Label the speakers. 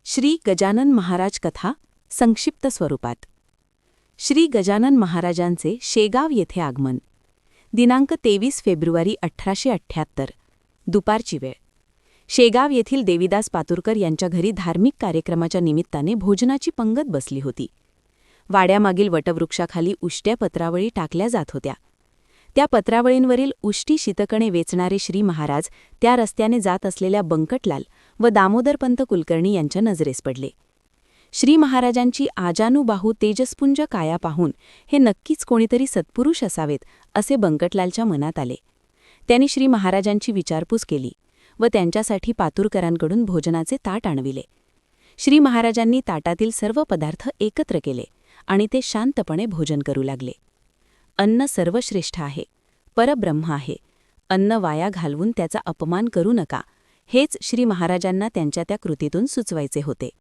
Speaker 1: श्री गजानन महाराज कथा संक्षिप्त स्वरूपात. श्री गजानन महाराजांचे शेगाव येथे आगमन. दिनांक 23 फेब्रुवारी 1878. दुपारची वेळ. शेगाव येथील देवीदास पातुरकर यांच्या घरी धार्मिक कार्यक्रमाच्या निमित्ताने भोजनाची पंगत बसली होती. वाड्यामागील वटवृक्षाखाली उष्ट्या पत्रावळी टाकल्या जात होत्या. त्या पत्रावळींवरील उष्टी शीतकणे वेचणारे श्री महाराज त्या रस्त्याने जात असलेल्या बंकटलाल व दामोदरपंत कुलकर्णी यांच्या नजरेस पडले. श्री महाराजांची आजानुबाहू तेजस्पुंज काया पाहून हे नक्कीच कोणीतरी सत्पुरुष असावेत असे बंकटलालच्या मनात आले. त्यांनी श्री महाराजांची विचारपूस केली व त्यांच्यासाठी पातुरकरांकडून भोजनाचे ताट आणविले. श्री महाराजांनी ताटातील सर्व पदार्थ एकत्र केले आणि ते शांतपणे भोजन करू लागले. अन्न सर्वश्रेष्ठ आहे, परब्रह्म आहे. अन्न वाया घालवून त्याचा अपमान करू नका, हेच श्री महाराजांना त्यांच्या त्या कृतीतून सुचवायचे होते.